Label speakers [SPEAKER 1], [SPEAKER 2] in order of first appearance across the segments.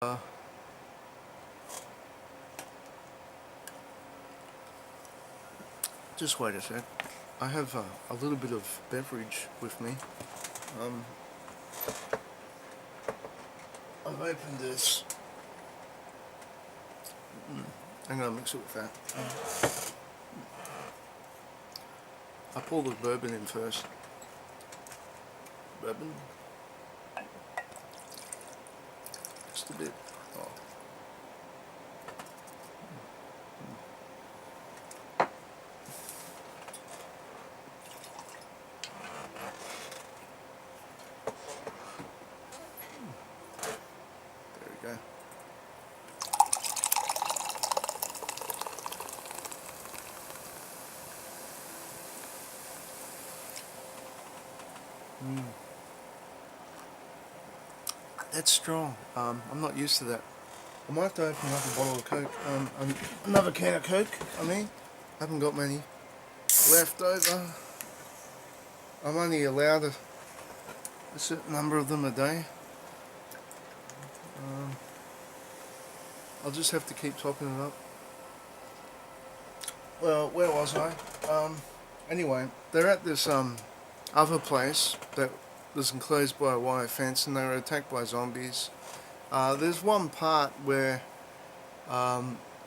[SPEAKER 1] Uh, just wait a sec. I have a little bit of beverage with me. Um, I've opened this. I'm going to mix it with that. I pour the bourbon in first. Bourbon. Just a bit. Oh. There we go. That's strong. I'm not used to that. I might have to open up a bottle of Coke. Another can of Coke, I haven't got many left over. I'm only allowed a certain number of them a day. I'll just have to keep topping it up. Well, where was I? Anyway, they're at this other place that was enclosed by a wire fence, and they were attacked by zombies. There's one part where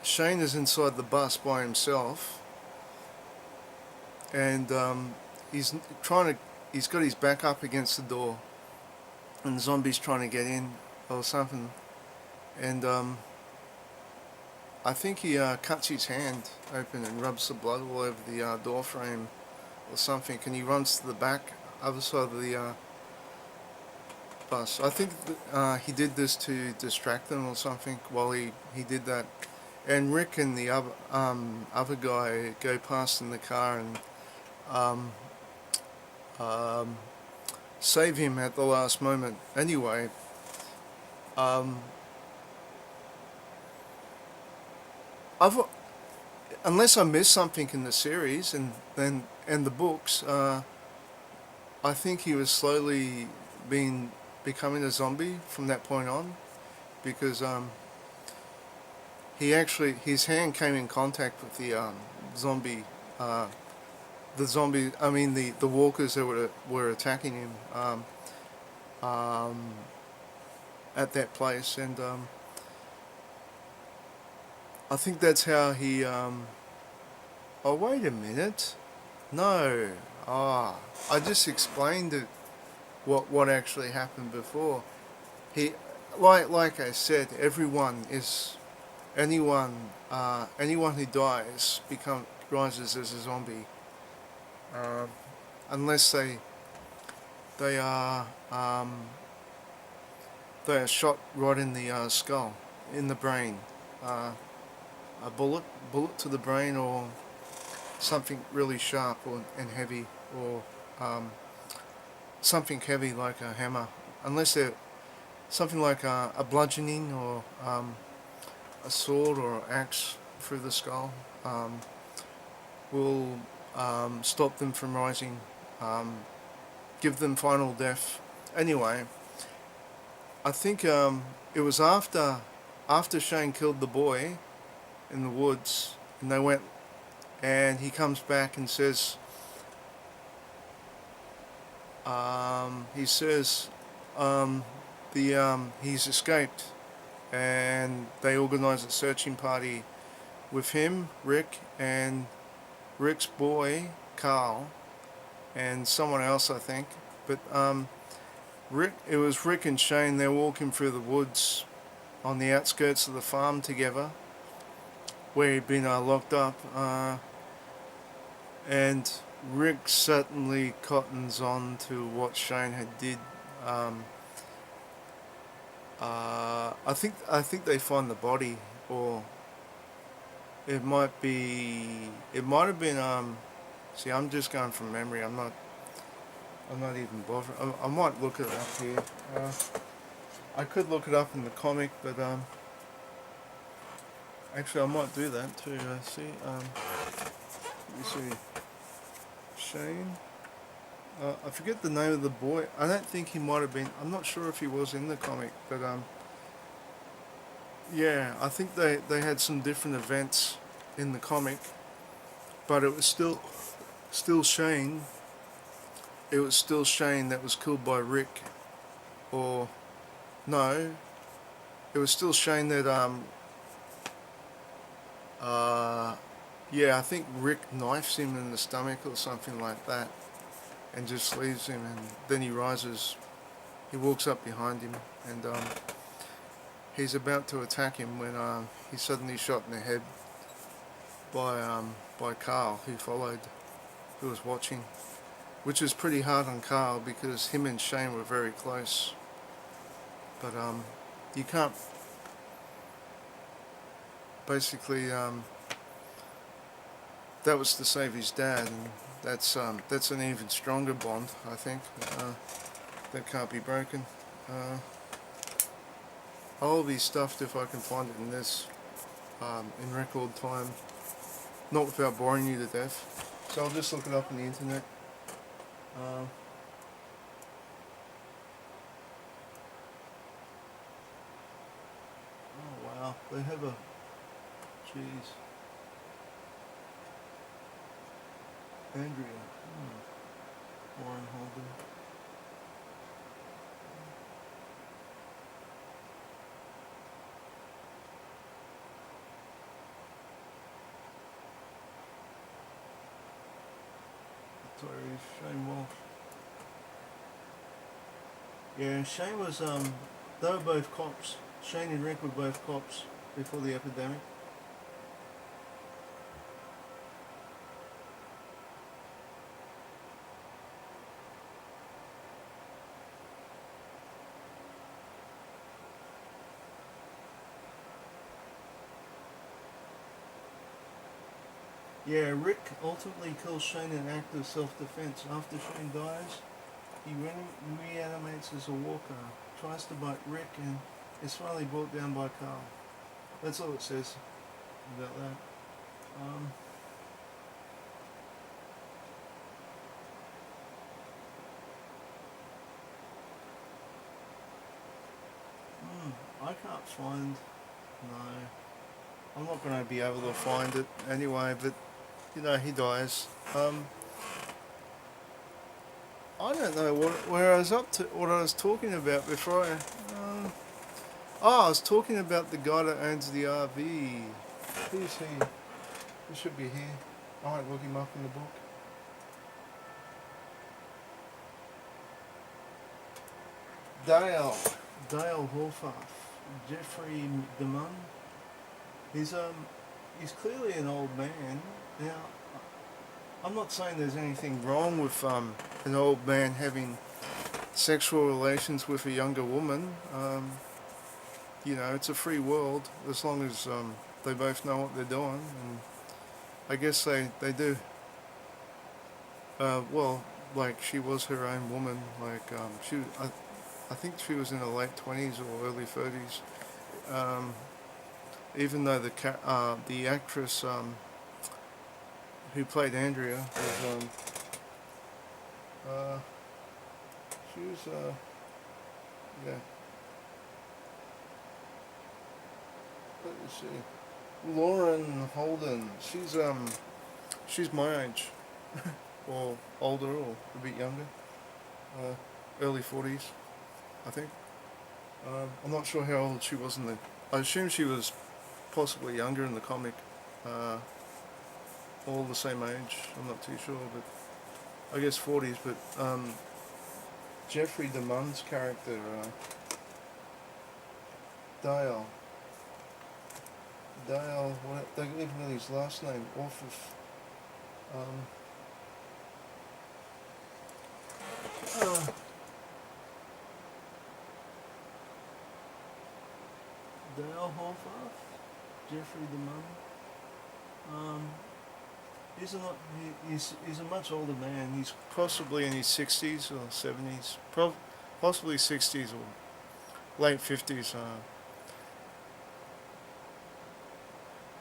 [SPEAKER 1] Shane is inside the bus by himself, and he's he's got his back up against the door, and the zombie's trying to get in or something, and I think he cuts his hand open and rubs the blood all over the door frame or something, and he runs to the back other side of the bus. I think he did this to distract them or something while he did that. And Rick and the other guy go past in the car and save him at the last moment. Anyway, I've unless I missed something in the series and the books, I think he was slowly becoming a zombie from that point on, because his hand came in contact with the zombie, the walkers that were attacking him at that place, and I think that's how he. Oh, wait a minute. No. I just explained it. What actually happened before? He, like I said, anyone who dies rises as a zombie, unless they are they are shot right in the skull, in the brain. A bullet to the brain, or something really sharp and heavy, or something heavy like a hammer, unless they're something like a bludgeoning or a sword or an axe through the skull, will stop them from rising, give them final death. Anyway, I think it was after Shane killed the boy in the woods, and they went, and he comes back and says, he's escaped, and they organise a searching party with him, Rick, and Rick's boy Carl, and someone else, I think. But it was Rick and Shane. They're walking through the woods on the outskirts of the farm together, where he'd been locked up, and Rick certainly cottons on to what Shane had did. I think they find the body, or it might have been. See, I'm just going from memory. I'm not even bothered. I might look it up here. I could look it up in the comic, but actually I might do that too. See, let me see. Shane. I forget the name of the boy. I don't think he might have been. I'm not sure if he was in the comic, but Yeah, I think they had some different events in the comic, but it was still Shane. It was still Shane that was killed by Rick, or no, it was still Shane that uh yeah, I think Rick knifes him in the stomach or something like that, and just leaves him, and then he rises. He walks up behind him, and he's about to attack him when he's suddenly shot in the head by Carl, who followed, who was watching, which is pretty hard on Carl because him and Shane were very close. But you can't basically that was to save his dad, and that's an even stronger bond, I think. That can't be broken. I'll be stuffed if I can find it in this in record time, not without boring you to death. So I'll just look it up on the internet. Uh, oh wow, they have a jeez, Andrea, Warren Holden. Sorry, Shane Walsh. Yeah, Shane was they were both cops. Shane and Rick were both cops before the epidemic. Yeah, Rick ultimately kills Shane in an act of self-defense. After Shane dies, he reanimates as a walker, tries to bite Rick, and is finally brought down by Carl. That's all it says about that. Um, I can't find. No, I'm not going to be able to find it anyway. But you know, he dies. I don't know where I was up to, what I was talking about before I. I was talking about the guy that owns the RV. Who's he? He should be here. I might look him up in the book. Dale Horfath, Jeffrey DeMunn. He's clearly an old man. Now, I'm not saying there's anything wrong with an old man having sexual relations with a younger woman. You know, it's a free world as long as they both know what they're doing, and I guess they do. Well, like she was her own woman. Like I think she was in her late 20s or early 30s. Even though the actress who played Andrea was she was yeah. Let me see. Lauren Holden. She's my age, or older, or a bit younger. Early 40s, I think. I'm not sure how old she was in the. I assume she was possibly younger in the comic. All the same age. I'm not too sure, but I guess 40s. But Jeffrey DeMunn's character, Dale. What? They don't even know his last name. Off of. Dale Horvath, Jeffrey DeMunn. He's a much older man. He's possibly in his 60s or 70s, possibly 60s or late 50s.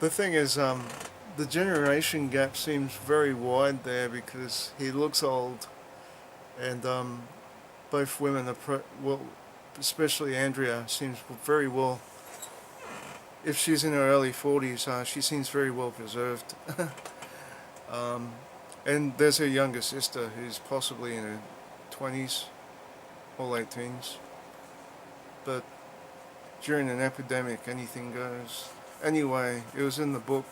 [SPEAKER 1] The thing is, the generation gap seems very wide there because he looks old, and both women are well, especially Andrea seems very well if she's in her early 40s, she seems very well preserved. um, and there's her younger sister who's possibly in her 20s or late teens. But during an epidemic, anything goes. Anyway, it was in the book.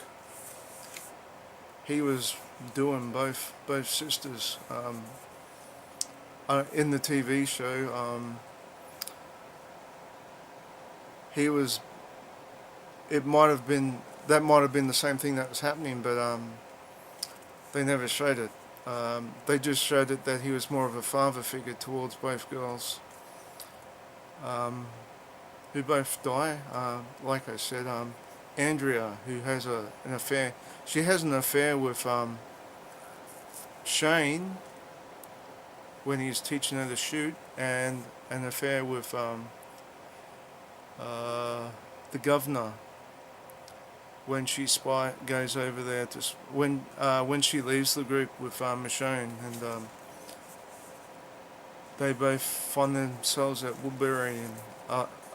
[SPEAKER 1] He was doing both sisters. In the TV show, he was. It might have been that might have been the same thing that was happening, but they never showed it. They just showed it that he was more of a father figure towards both girls, who both die. Like I said, Andrea, who has an affair, she has an affair with Shane when he's teaching her to shoot, and an affair with the governor when she goes over there to when she leaves the group with Michonne, and they both find themselves at Woodbury and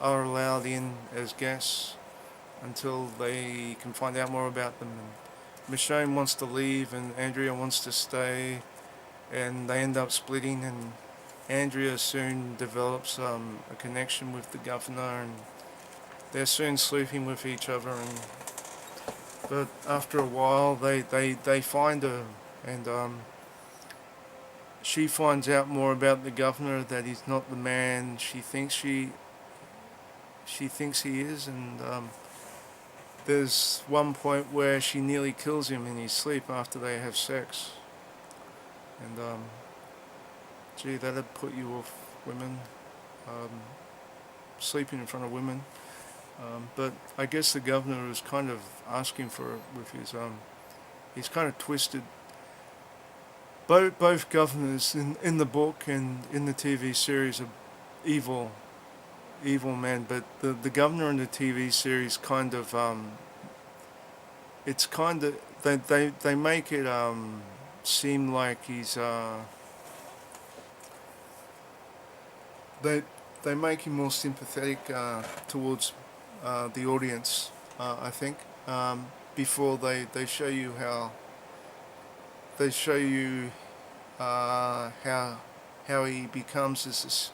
[SPEAKER 1] are allowed in as guests until they can find out more about them. And Michonne wants to leave and Andrea wants to stay, and they end up splitting, and Andrea soon develops a connection with the governor, and they're soon sleeping with each other. But after a while they find her, and she finds out more about the governor, that he's not the man she thinks he is, and there's one point where she nearly kills him in his sleep after they have sex. And gee, that'd put you off women, sleeping in front of women. But I guess the governor was kind of asking for it with his he's kind of twisted. Both governors in the book and in the TV series are evil men, but the governor in the TV series kind of it's kind of they make it seem like he's they make him more sympathetic towards the audience, I think, before they show you how how he becomes this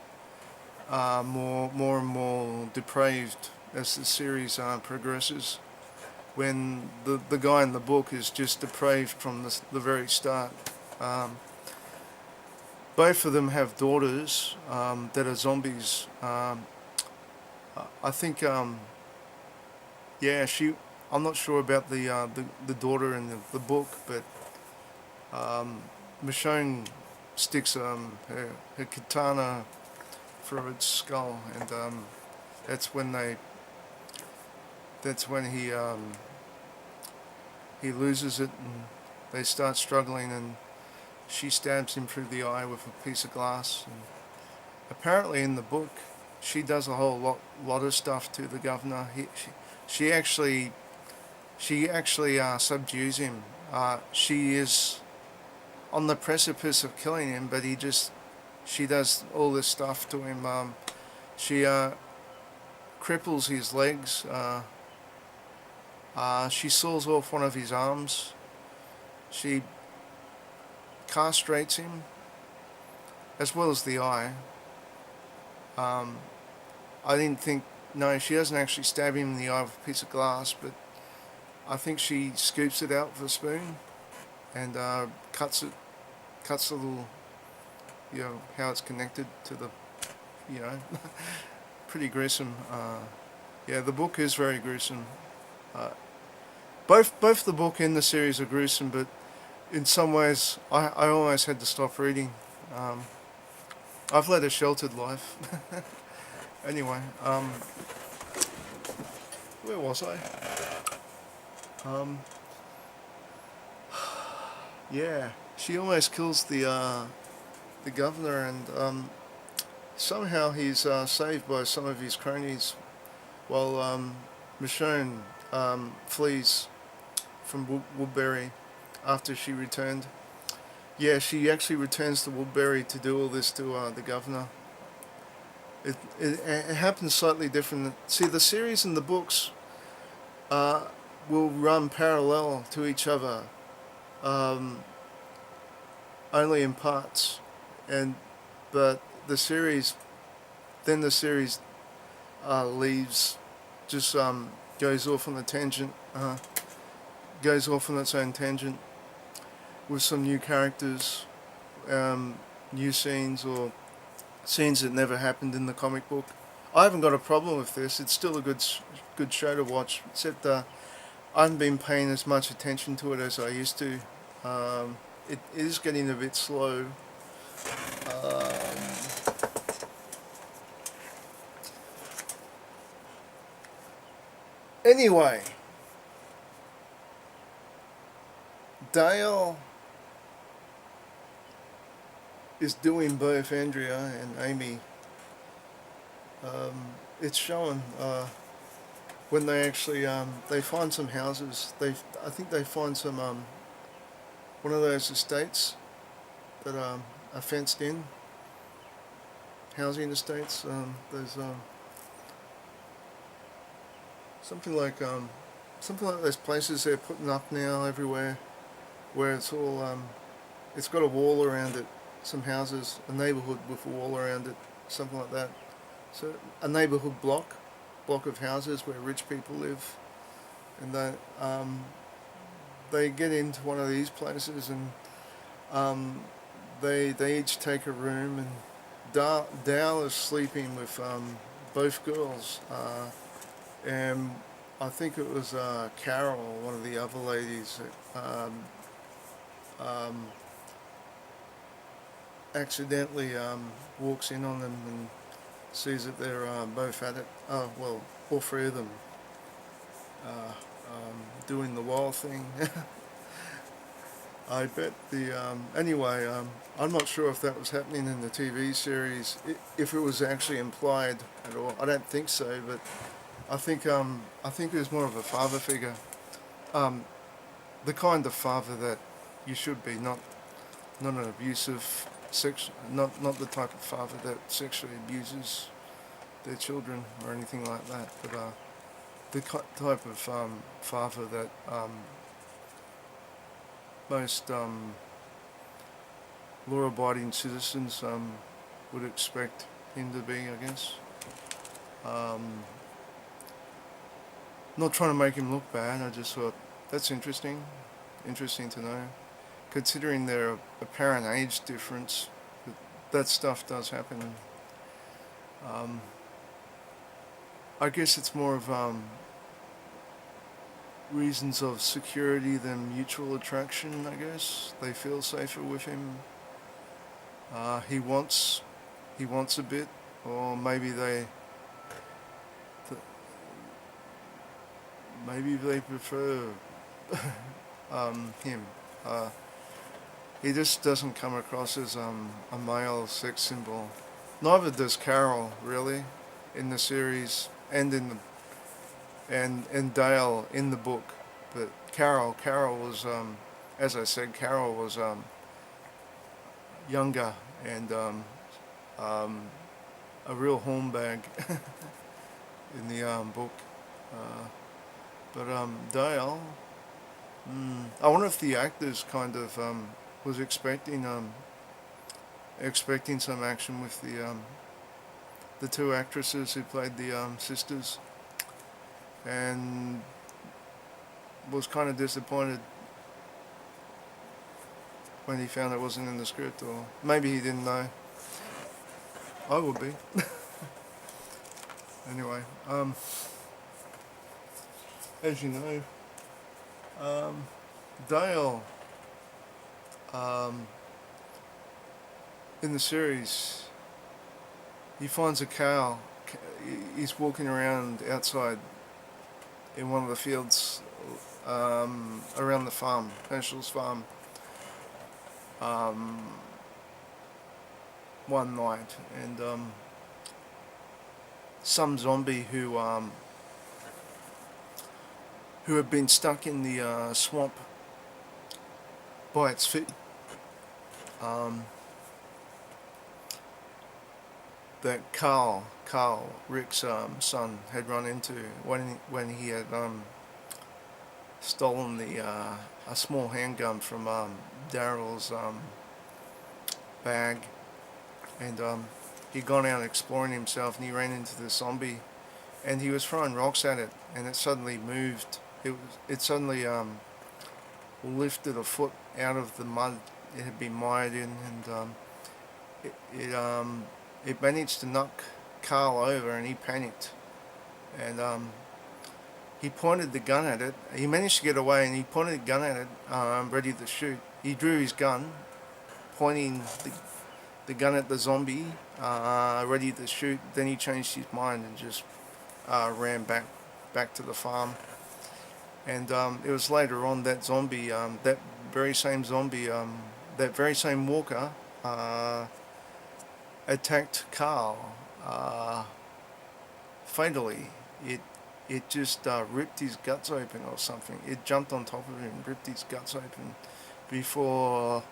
[SPEAKER 1] more and more depraved as the series progresses. When the guy in the book is just depraved from the very start. Both of them have daughters that are zombies. I think, yeah, I'm not sure about the daughter in the book, but Michonne sticks her katana through its skull, and that's when he loses it, and they start struggling, and she stabs him through the eye with a piece of glass. And apparently in the book she does a whole lot of stuff to the governor. She actually subdues him. She is on the precipice of killing him, but she does all this stuff to him. She cripples his legs. She saws off one of his arms. She castrates him, as well as the eye. I didn't think, no, she doesn't actually stab him in the eye with a piece of glass, but I think she scoops it out with a spoon and cuts the little, how it's connected to the, pretty gruesome. Yeah, the book is very gruesome. Both the book and the series are gruesome, but in some ways I almost had to stop reading. I've led a sheltered life. Anyway, where was I? Yeah, she almost kills the governor, and somehow he's saved by some of his cronies, while Michonne flees from Woodbury after she returned. Yeah, she actually returns to Woodbury to do all this to the governor. It happens slightly different. See, the series and the books, uh, will run parallel to each other, um, only in parts, and but the series then the series leaves, just goes off on a tangent, goes off on its own tangent with some new characters, new scenes, or scenes that never happened in the comic book. I haven't got a problem with this. It's still a good show to watch. Except I haven't been paying as much attention to it as I used to. It is getting a bit slow. Um, anyway, Dale is doing both Andrea and Amy. It's showing when they actually they find some houses. I think they find some one of those estates that are fenced in housing estates. There's something like something like those places they're putting up now everywhere, where it's all it's got a wall around it. Some houses, a neighbourhood with a wall around it, something like that. So a neighbourhood block of houses where rich people live, and they get into one of these places, and they each take a room, and Dale is sleeping with both girls, and I think it was Carol, one of the other ladies, that accidentally walks in on them and sees that they're both at it. Well, all three of them doing the wild thing. I bet anyway, I'm not sure if that was happening in the TV series, if it was actually implied at all. I don't think so, but I think it was more of a father figure, the kind of father that you should be, not an abusive not the type of father that sexually abuses their children or anything like that, but the type of father that most law-abiding citizens would expect him to be, I guess. Not trying to make him look bad. I just thought that's interesting to know, considering their apparent age difference. That stuff does happen. I guess it's more of reasons of security than mutual attraction. I guess they feel safer with him. He wants a bit, or maybe they prefer him. He just doesn't come across as a male sex symbol. Neither does Carol, really, in the series and and Dale in the book. But Carol was, as I said, Carol was younger and a real hornbag in the book. But Dale, I wonder if the actors kind of was expecting some action with the two actresses who played the sisters, and was kind of disappointed when he found it wasn't in the script, or maybe he didn't know. I would be. Anyway, as you know, Dale, in the series, he finds a cow. He's walking around outside in one of the fields around the farm, Herschel's farm, one night, and some zombie who had been stuck in the swamp by its feet. That Carl, Rick's son, had run into when he had stolen a small handgun from Daryl's bag, and he'd gone out exploring himself, and he ran into the zombie, and he was throwing rocks at it, and it suddenly moved. It suddenly lifted a foot out of the mud it had been mired in, and it it, um, it managed to knock Carl over, and he panicked, and he pointed the gun at it. He managed to get away, and he pointed the gun at it, ready to shoot. He drew his gun, pointing the gun at the zombie, ready to shoot. Then he changed his mind and just ran back to the farm. And it was later on that zombie, that very same zombie, that very same walker, attacked Carl fatally. It just ripped his guts open or something. It jumped on top of him, ripped his guts open before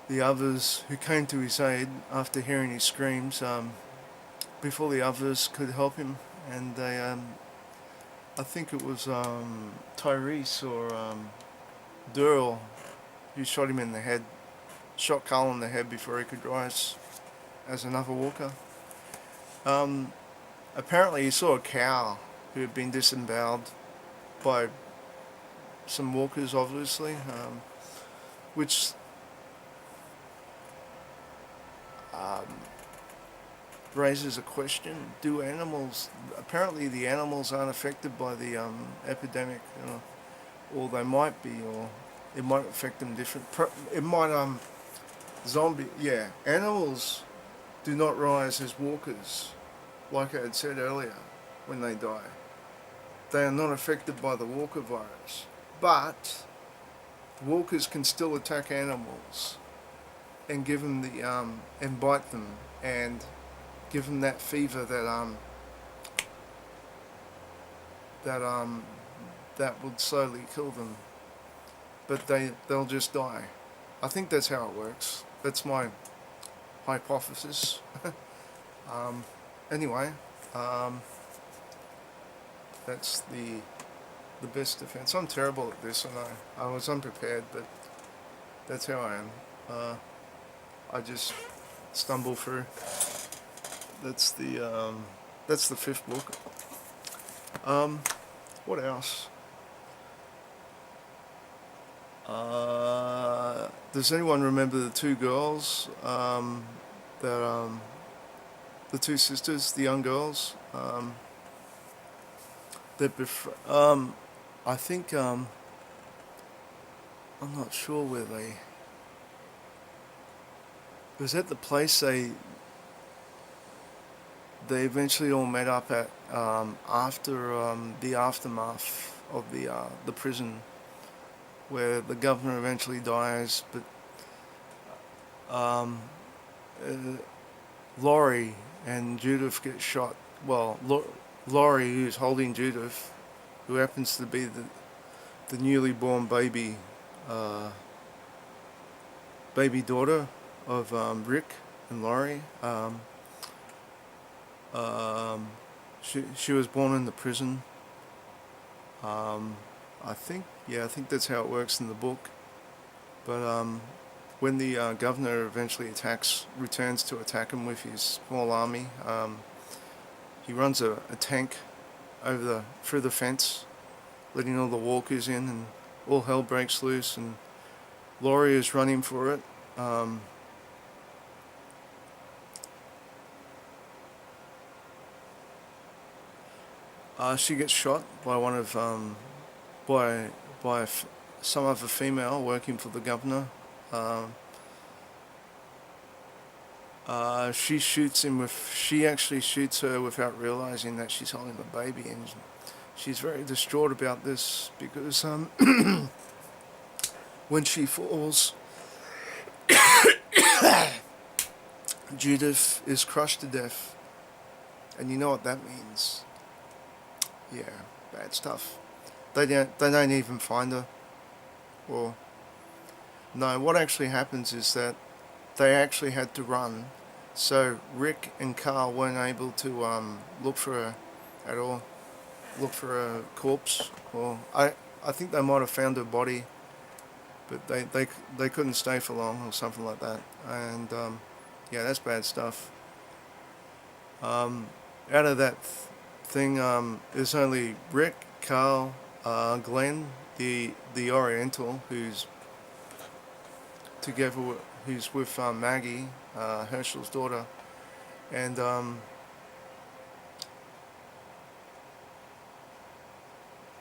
[SPEAKER 1] the others who came to his aid after hearing his screams, before the others could help him. And they, I think it was Tyrese or Durrell who shot him in the head, shot Carl in the head before he could rise as another walker. Apparently he saw a cow who had been disemboweled by some walkers, obviously, which raises a question. Do animals, apparently the animals aren't affected by the epidemic, or they might be, or it might affect them different. It might, animals do not rise as walkers, like I had said earlier, when they die. They are not affected by the walker virus, but walkers can still attack animals and give them and bite them and give them that fever that would slowly kill them, but they'll just die. I think that's how it works. That's my hypothesis. Anyway, that's the best defense. I'm terrible at this, and I was unprepared, but that's how I am. I just stumble through. That's the fifth book. What else? Does anyone remember the two girls? The two sisters, the young girls. I think I'm not sure where they. It was at the place they eventually all met up at after the aftermath of the prison, where the governor eventually dies, but Laurie and Judith get shot. Well, Laurie, who's holding Judith, who happens to be the newly born baby daughter of Rick and Laurie. She was born in the prison. I think that's how it works in the book. But when the governor eventually returns to attack him with his small army, he runs a tank through the fence, letting all the walkers in, and all hell breaks loose, and Laurie is running for it. She gets shot by one of some other female working for the governor. She actually shoots her without realizing that she's holding the baby, and she's very distraught about this because when she falls, Judith is crushed to death, and you know what that means. Yeah, bad stuff. They don't even find her. Or no, what actually happens is that they actually had to run, so Rick and Carl weren't able to look for her at all. look for a corpse, or I think they might have found her body, but they couldn't stay for long or something like that. And yeah, that's bad stuff. Out of that thing, there's only Rick, Carl, Glenn, the Oriental, who's together, who's with Maggie, Herschel's daughter, and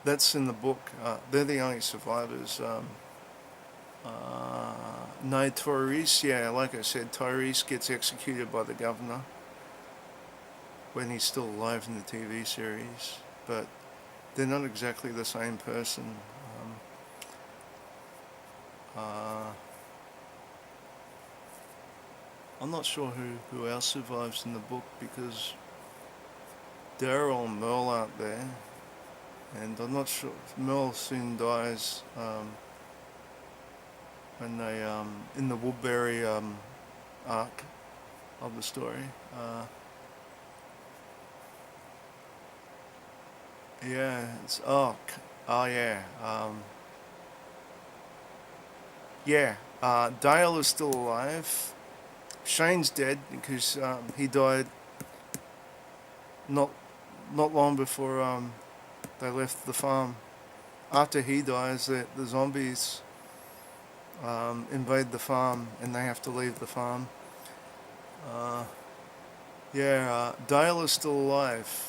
[SPEAKER 1] that's in the book. They're the only survivors. No, Tyrese, yeah, like I said, Tyrese gets executed by the governor when he's still alive in the TV series, but they're not exactly the same person. Uh, I'm not sure who else survives in the book, because Daryl and Merle aren't there, and I'm not sure. Merle soon dies when they in the Woodbury arc of the story. Yeah, it's oh yeah, yeah. Dale is still alive. Shane's dead because he died not not long before they left the farm. After he dies, the zombies invade the farm and they have to leave the farm. Yeah, Dale is still alive.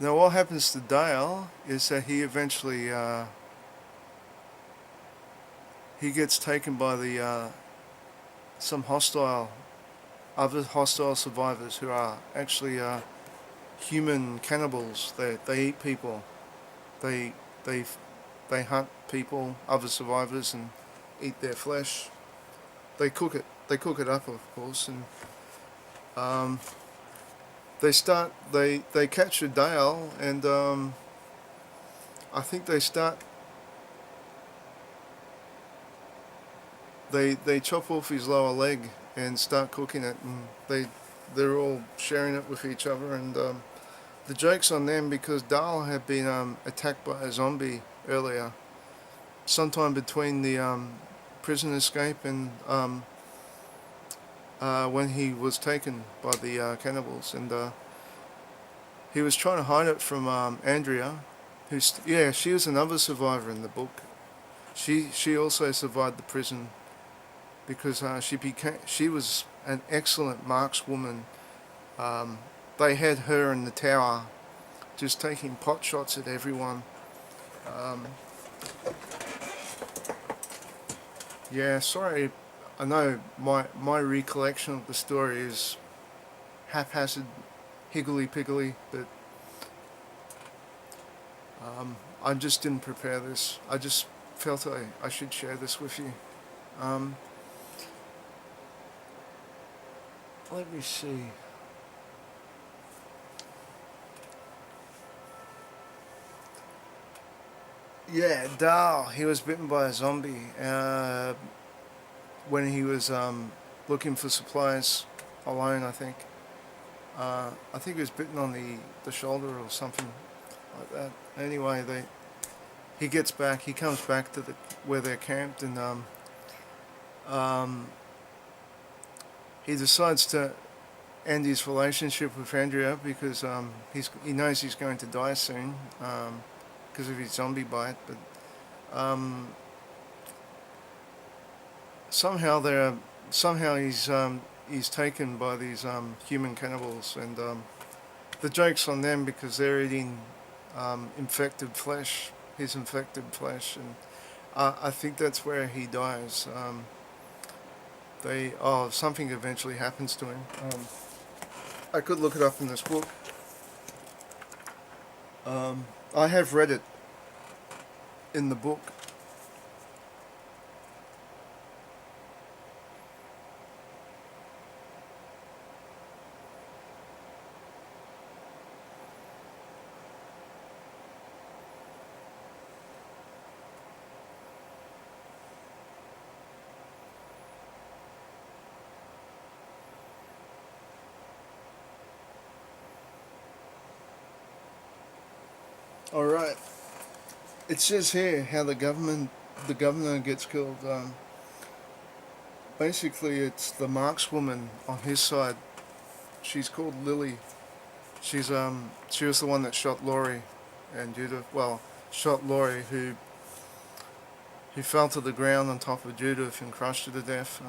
[SPEAKER 1] Now, what happens to Dale is that he eventually he gets taken by the some other hostile survivors who are actually human cannibals. They eat people. They they they hunt people, other survivors, and eat their flesh. They cook it. They cook it up, of course, and they capture Dale, and I think they chop off his lower leg and start cooking it, and they're all sharing it with each other, and the joke's on them because Dale had been attacked by a zombie earlier, sometime between the prison escape and when he was taken by the cannibals, and he was trying to hide it from Andrea, who's she was another survivor in the book. She also survived the prison because she was an excellent markswoman. They had her in the tower, just taking pot shots at everyone. Yeah, sorry, I know my recollection of the story is haphazard, higgledy-piggledy, but I just didn't prepare this. I just felt I should share this with you. Let me see. Yeah, Dal, he was bitten by a zombie when he was looking for supplies alone, I think. I think he was bitten on the shoulder or something like that. Anyway, he comes back to where they're camped, and he decides to end his relationship with Andrea because he knows he's going to die soon because of his zombie bite. But somehow he's taken by these human cannibals, and the joke's on them because they're eating infected flesh, his infected flesh, and I think that's where he dies. Something eventually happens to him. I could look it up in this book. I have read it in the book. All right. It says here how the governor gets killed. Basically, it's the markswoman on his side. She's called Lily. She was the one that shot Laurie and Judith. Well, shot Laurie, who fell to the ground on top of Judith and crushed her to death.